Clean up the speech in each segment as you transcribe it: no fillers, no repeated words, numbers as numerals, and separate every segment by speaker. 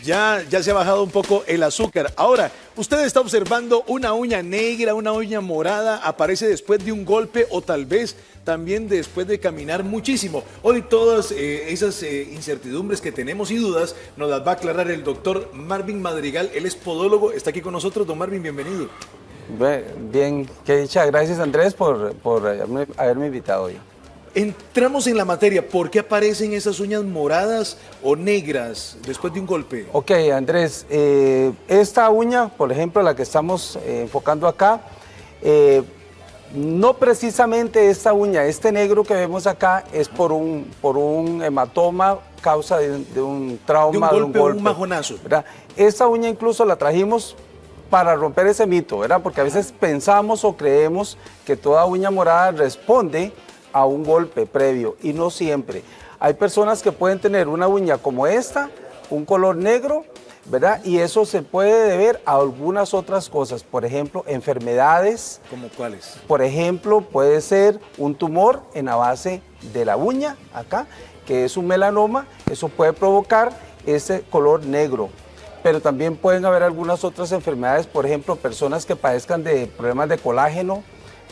Speaker 1: Ya se ha bajado un poco el azúcar. Ahora, usted está observando una uña negra, una uña morada, aparece después de un golpe o tal vez también después de caminar muchísimo. Hoy todas esas incertidumbres que tenemos y dudas nos las va a aclarar el doctor Marvin Madrigal. Él es podólogo, está aquí con nosotros. Don Marvin, bienvenido.
Speaker 2: Bien, qué dicha. Gracias, Andrés, por haberme invitado hoy.
Speaker 1: Entramos en la materia. ¿Por qué aparecen esas uñas moradas o negras después de un golpe?
Speaker 2: Ok, Andrés, esta uña, por ejemplo, la que estamos enfocando acá, no precisamente esta uña, este negro que vemos acá es por un hematoma, causa de un trauma,
Speaker 1: de un golpe. Un majonazo.
Speaker 2: ¿Verdad? Esta uña incluso la trajimos para romper ese mito, ¿verdad? Porque a veces pensamos o creemos que toda uña morada responde a un golpe previo y no siempre. Hay personas que pueden tener una uña como esta, un color negro, ¿verdad? Y eso se puede deber a algunas otras cosas, por ejemplo, enfermedades.
Speaker 1: ¿Cómo cuáles?
Speaker 2: Por ejemplo, puede ser un tumor en la base de la uña, acá, que es un melanoma, eso puede provocar ese color negro. Pero también pueden haber algunas otras enfermedades, por ejemplo, personas que padezcan de problemas de colágeno,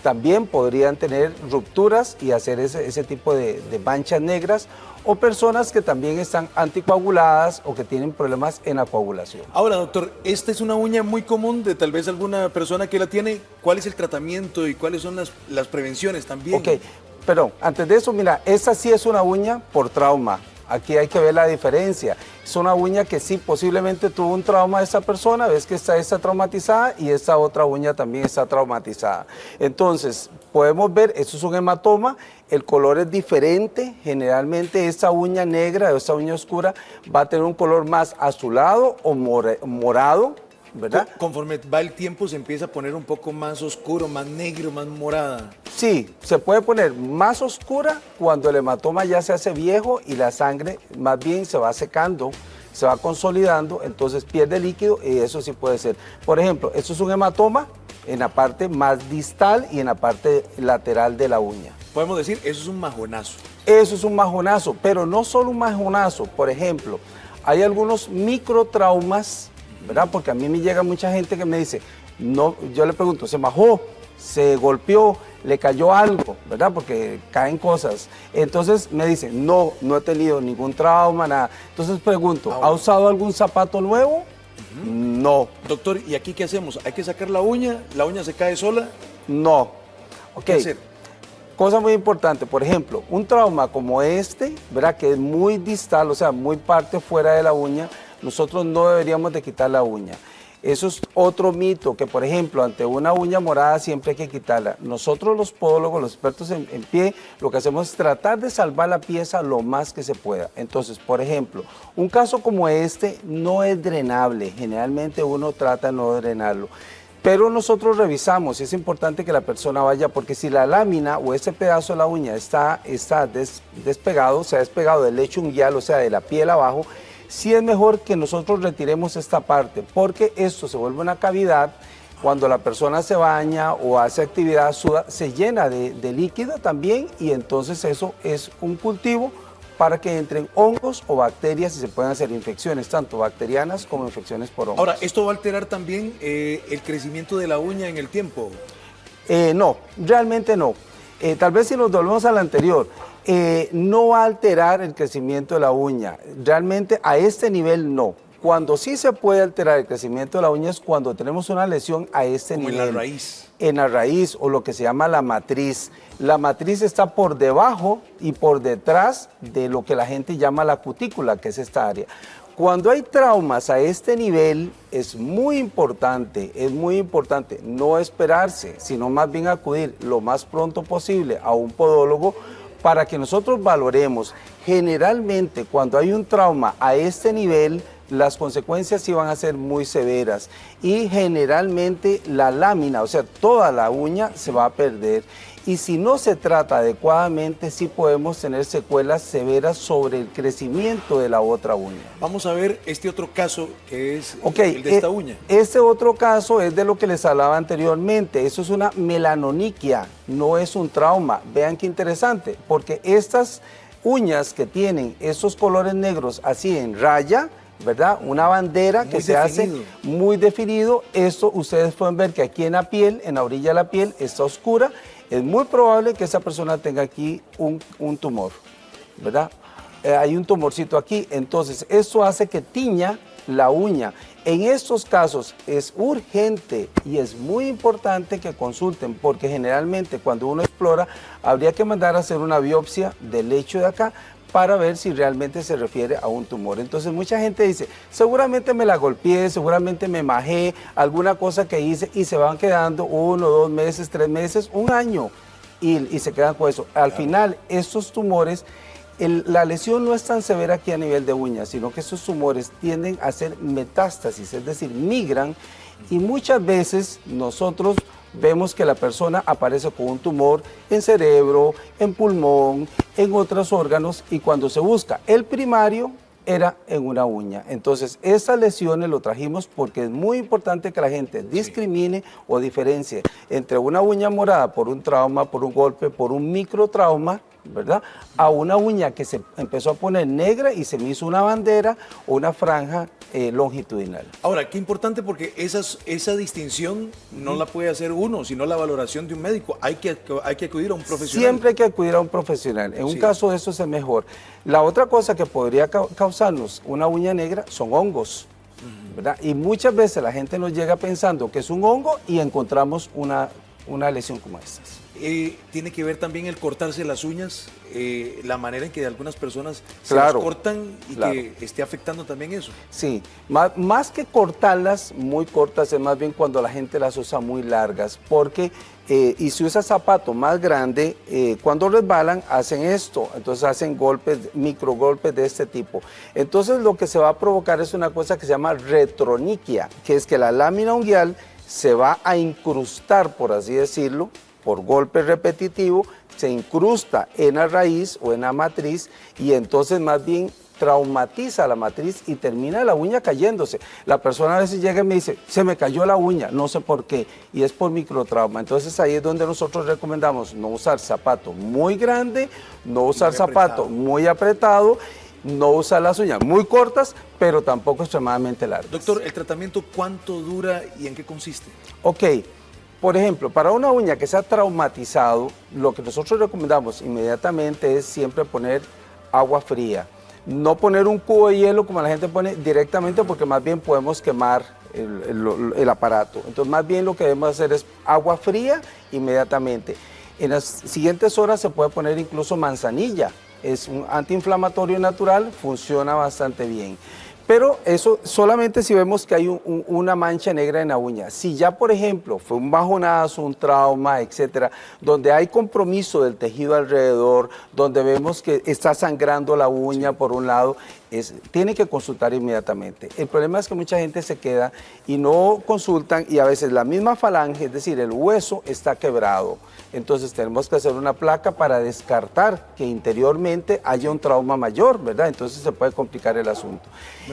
Speaker 2: también podrían tener rupturas y hacer ese tipo de manchas negras, o personas que también están anticoaguladas o que tienen problemas en la coagulación.
Speaker 1: Ahora, doctor, esta es una uña muy común de tal vez alguna persona que la tiene. ¿Cuál es el tratamiento y cuáles son las prevenciones también?
Speaker 2: Ok, pero antes de eso, mira, esta sí es una uña por trauma. Aquí hay que ver la diferencia. Es una uña que sí posiblemente tuvo un trauma de esta persona, ves que está traumatizada y esta otra uña también está traumatizada. Entonces, podemos ver, esto es un hematoma, el color es diferente. Generalmente esta uña negra o esta uña oscura va a tener un color más azulado o morado, ¿verdad?
Speaker 1: Conforme va el tiempo se empieza a poner un poco más oscuro, más negro, más morada.
Speaker 2: Sí, se puede poner más oscura cuando el hematoma ya se hace viejo y la sangre más bien se va secando, se va consolidando, entonces pierde líquido y eso sí puede ser. Por ejemplo, esto es un hematoma en la parte más distal y en la parte lateral de la uña.
Speaker 1: Podemos decir, eso es un majonazo.
Speaker 2: Eso es un majonazo, pero no solo un majonazo. Por ejemplo, hay algunos microtraumas, ¿verdad? Porque a mí me llega mucha gente que me dice, no, yo le pregunto, ¿se majó? ¿Se golpeó? ¿Le cayó algo? ¿Verdad? Porque caen cosas. Entonces me dicen, no he tenido ningún trauma, nada. Entonces pregunto, ¿ha usado algún zapato nuevo? No.
Speaker 1: Doctor, ¿y aquí qué hacemos? ¿Hay que sacar la uña se cae sola?
Speaker 2: No.
Speaker 1: ¿Qué hacer?
Speaker 2: Cosa muy importante, por ejemplo, un trauma como este, ¿verdad? Que es muy distal, o sea, muy parte fuera de la uña, nosotros no deberíamos de quitar la uña. Eso es otro mito, que por ejemplo, ante una uña morada siempre hay que quitarla. Nosotros los podólogos, los expertos en pie, lo que hacemos es tratar de salvar la pieza lo más que se pueda. Entonces, por ejemplo, un caso como este no es drenable. Generalmente uno trata de no drenarlo. Pero nosotros revisamos, es importante que la persona vaya, porque si la lámina o ese pedazo de la uña está despegado, se ha despegado del lecho unguial, o sea, de la piel abajo, sí es mejor que nosotros retiremos esta parte, porque esto se vuelve una cavidad. Cuando la persona se baña o hace actividad, suda, se llena de líquido también, y entonces eso es un cultivo para que entren hongos o bacterias y se puedan hacer infecciones, tanto bacterianas como infecciones por hongos.
Speaker 1: Ahora, ¿esto va a alterar también el crecimiento de la uña en el tiempo?
Speaker 2: No, realmente no. Tal vez si nos volvemos al anterior, no va a alterar el crecimiento de la uña. Realmente a este nivel no. Cuando sí se puede alterar el crecimiento de la uña es cuando tenemos una lesión a este nivel.
Speaker 1: En la raíz.
Speaker 2: En la raíz, o lo que se llama la matriz. La matriz está por debajo y por detrás de lo que la gente llama la cutícula, que es esta área. Cuando hay traumas a este nivel es muy importante no esperarse, sino más bien acudir lo más pronto posible a un podólogo para que nosotros valoremos. Generalmente cuando hay un trauma a este nivel, las consecuencias sí van a ser muy severas y generalmente la lámina, o sea, toda la uña se va a perder. Y si no se trata adecuadamente, sí podemos tener secuelas severas sobre el crecimiento de la otra uña.
Speaker 1: Vamos a ver este otro caso que es el de esta uña.
Speaker 2: Este otro caso es de lo que les hablaba anteriormente. Eso es una melanoniquia, no es un trauma. Vean qué interesante, porque estas uñas que tienen esos colores negros así en raya, ¿verdad? Una bandera
Speaker 1: Muy
Speaker 2: que se
Speaker 1: definido.
Speaker 2: hace muy definido. Esto ustedes pueden ver que aquí en la piel, en la orilla de la piel, está oscura. Es muy probable que esa persona tenga aquí un tumor, ¿verdad? Hay un tumorcito aquí, entonces esto hace que tiña la uña. En estos casos es urgente y es muy importante que consulten, porque generalmente cuando uno explora habría que mandar a hacer una biopsia del lecho de acá para ver si realmente se refiere a un tumor. Entonces mucha gente dice, seguramente me la golpeé, seguramente me majé, alguna cosa que hice, y se van quedando 1, 2 meses, 3 meses, un año y se quedan con eso. Al final estos tumores, la lesión no es tan severa aquí a nivel de uñas, sino que estos tumores tienden a hacer metástasis, es decir, migran, y muchas veces nosotros vemos que la persona aparece con un tumor en cerebro, en pulmón, en otros órganos, y cuando se busca el primario era en una uña. Entonces, esas lesiones lo trajimos porque es muy importante que la gente discrimine o diferencie entre una uña morada por un trauma, por un golpe, por un microtrauma, ¿verdad? A una uña que se empezó a poner negra y se me hizo una bandera o una franja longitudinal.
Speaker 1: Ahora, qué importante, porque esa distinción no la puede hacer uno, sino la valoración de un médico. Hay que acudir a un profesional.
Speaker 2: Siempre hay que acudir a un profesional. En un caso de eso es el mejor. La otra cosa que podría causarnos una uña negra son hongos, ¿verdad? Y muchas veces la gente nos llega pensando que es un hongo y encontramos una lesión como estas.
Speaker 1: Tiene que ver también el cortarse las uñas, la manera en que algunas personas se
Speaker 2: Claro,
Speaker 1: las cortan y
Speaker 2: claro.
Speaker 1: que esté afectando también eso.
Speaker 2: Sí, más que cortarlas muy cortas, es más bien cuando la gente las usa muy largas, porque y si usa zapato más grande, cuando resbalan hacen esto, entonces hacen golpes, microgolpes de este tipo. Entonces lo que se va a provocar es una cosa que se llama retroniquia, que es que la lámina unguial se va a incrustar, por así decirlo, por golpe repetitivo, se incrusta en la raíz o en la matriz, y entonces más bien traumatiza la matriz y termina la uña cayéndose. La persona a veces llega y me dice, se me cayó la uña, no sé por qué, y es por microtrauma. Entonces ahí es donde nosotros recomendamos no usar zapato muy grande, no usar zapato muy apretado, no usar las uñas muy cortas, pero tampoco extremadamente largas.
Speaker 1: Doctor, ¿el tratamiento cuánto dura y en qué consiste?
Speaker 2: Ok, por ejemplo, para una uña que se ha traumatizado, lo que nosotros recomendamos inmediatamente es siempre poner agua fría. No poner un cubo de hielo como la gente pone directamente, porque más bien podemos quemar el aparato. Entonces más bien lo que debemos hacer es agua fría inmediatamente. En las siguientes horas se puede poner incluso manzanilla. Es un antiinflamatorio natural, funciona bastante bien. Pero eso solamente si vemos que hay una mancha negra en la uña. Si ya, por ejemplo, fue un bajonazo, un trauma, etcétera, donde hay compromiso del tejido alrededor, donde vemos que está sangrando la uña por un lado, tiene que consultar inmediatamente. El problema es que mucha gente se queda y no consultan, y a veces la misma falange, es decir, el hueso está quebrado. Entonces tenemos que hacer una placa para descartar que interiormente haya un trauma mayor, ¿verdad? Entonces se puede complicar el asunto.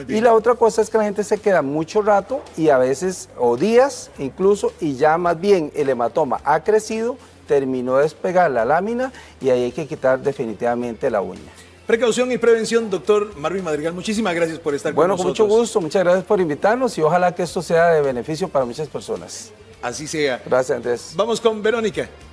Speaker 2: Y la otra cosa es que la gente se queda mucho rato, y a veces, o días incluso, y ya más bien el hematoma ha crecido, terminó de despegar la lámina, y ahí hay que quitar definitivamente la uña.
Speaker 1: Precaución y prevención, doctor Marvin Madrigal. Muchísimas gracias por estar con nosotros.
Speaker 2: Bueno, con mucho gusto, muchas gracias por invitarnos, y ojalá que esto sea de beneficio para muchas personas.
Speaker 1: Así sea.
Speaker 2: Gracias, Andrés.
Speaker 1: Vamos con Verónica.